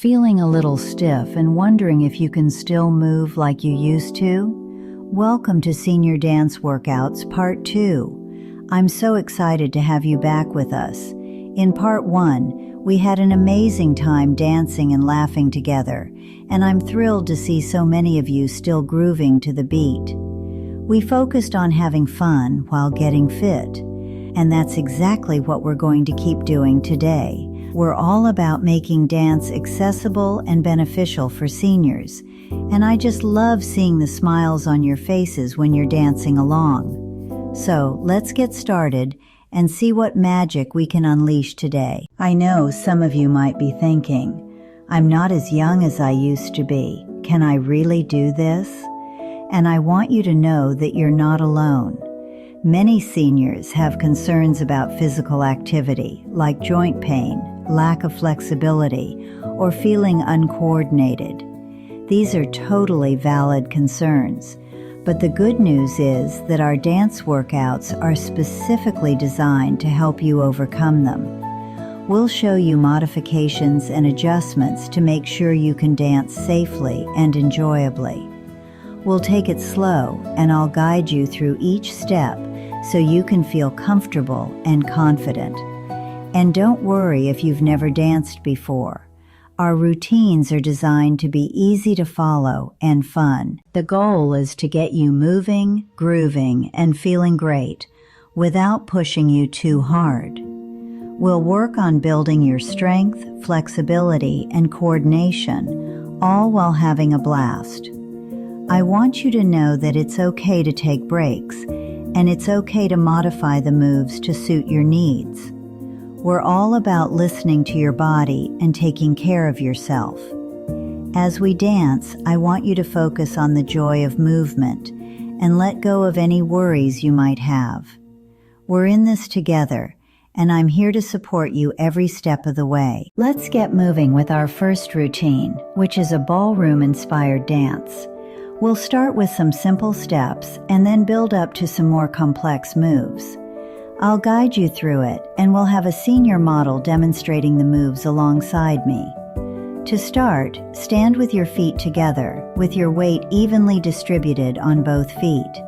Feeling a little stiff and wondering if you can still move like you used to? Welcome to Senior Dance Workouts Part 2. I'm so excited to have you back with us. In Part 1, we had an amazing time dancing and laughing together, and I'm thrilled to see so many of you still grooving to the beat. We focused on having fun while getting fit, and that's exactly what we're going to keep doing today. We're all about making dance accessible and beneficial for seniors, and I just love seeing the smiles on your faces when you're dancing along. So let's get started and see what magic we can unleash today. I know some of you might be thinking, I'm not as young as I used to be. Can I really do this? And I want you to know that you're not alone. Many seniors have concerns about physical activity, like joint pain, lack of flexibility, or feeling uncoordinated. These are totally valid concerns, but the good news is that our dance workouts are specifically designed to help you overcome them. We'll show you modifications and adjustments to make sure you can dance safely and enjoyably. We'll take it slow, and I'll guide you through each step so you can feel comfortable and confident. And don't worry if you've never danced before. Our routines are designed to be easy to follow and fun. The goal is to get you moving, grooving, and feeling great without pushing you too hard. We'll work on building your strength, flexibility, and coordination, all while having a blast. I want you to know that it's okay to take breaks, and it's okay to modify the moves to suit your needs. We're all about listening to your body and taking care of yourself. As we dance, I want you to focus on the joy of movement and let go of any worries you might have. We're in this together, and I'm here to support you every step of the way. Let's get moving with our first routine, which is a ballroom-inspired dance. We'll start with some simple steps and then build up to some more complex moves. I'll guide you through it, and we'll have a senior model demonstrating the moves alongside me. To start, stand with your feet together, with your weight evenly distributed on both feet.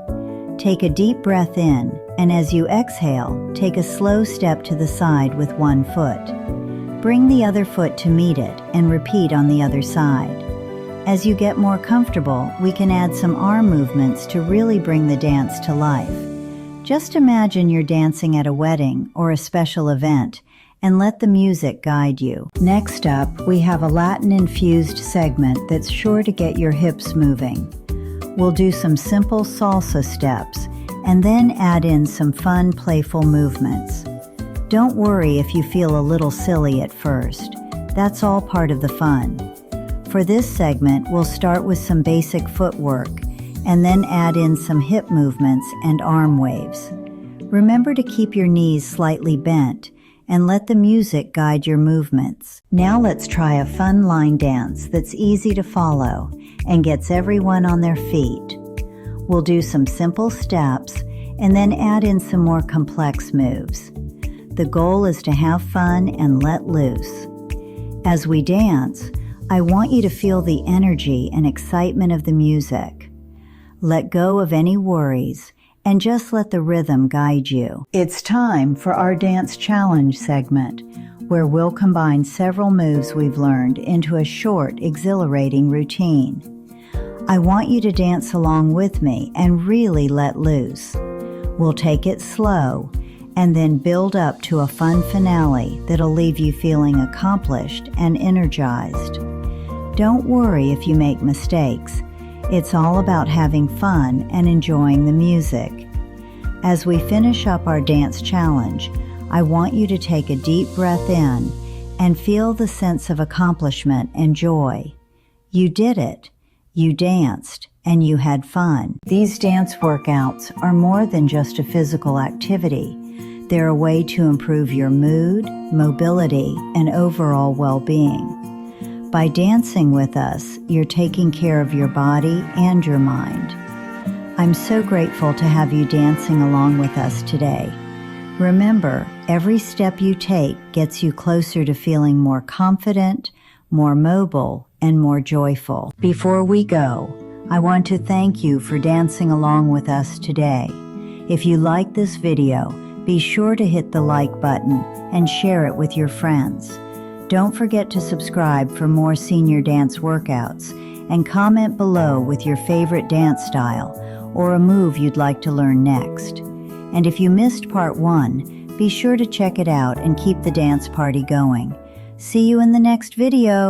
Take a deep breath in, and as you exhale, take a slow step to the side with one foot. Bring the other foot to meet it, and repeat on the other side. As you get more comfortable, we can add some arm movements to really bring the dance to life. Just imagine you're dancing at a wedding or a special event, and let the music guide you. Next up, we have a Latin-infused segment that's sure to get your hips moving. We'll do some simple salsa steps, and then add in some fun, playful movements. Don't worry if you feel a little silly at first. That's all part of the fun. For this segment, we'll start with some basic footwork, and then add in some hip movements and arm waves. Remember to keep your knees slightly bent and let the music guide your movements. Now let's try a fun line dance that's easy to follow and gets everyone on their feet. We'll do some simple steps and then add in some more complex moves. The goal is to have fun and let loose. As we dance, I want you to feel the energy and excitement of the music. Let go of any worries and just let the rhythm guide you. It's time for our dance challenge segment, where we'll combine several moves we've learned into a short, exhilarating routine. I want you to dance along with me and really let loose. We'll take it slow and then build up to a fun finale that'll leave you feeling accomplished and energized. Don't worry if you make mistakes. It's all about having fun and enjoying the music. As we finish up our dance challenge, I want you to take a deep breath in and feel the sense of accomplishment and joy. You did it. You danced, and you had fun. These dance workouts are more than just a physical activity. They're a way to improve your mood, mobility, and overall well-being. By dancing with us, you're taking care of your body and your mind. I'm so grateful to have you dancing along with us today. Remember, every step you take gets you closer to feeling more confident, more mobile, and more joyful. Before we go, I want to thank you for dancing along with us today. If you like this video, be sure to hit the like button and share it with your friends. Don't forget to subscribe for more senior dance workouts and comment below with your favorite dance style or a move you'd like to learn next. And if you missed part 1, be sure to check it out and keep the dance party going. See you in the next video.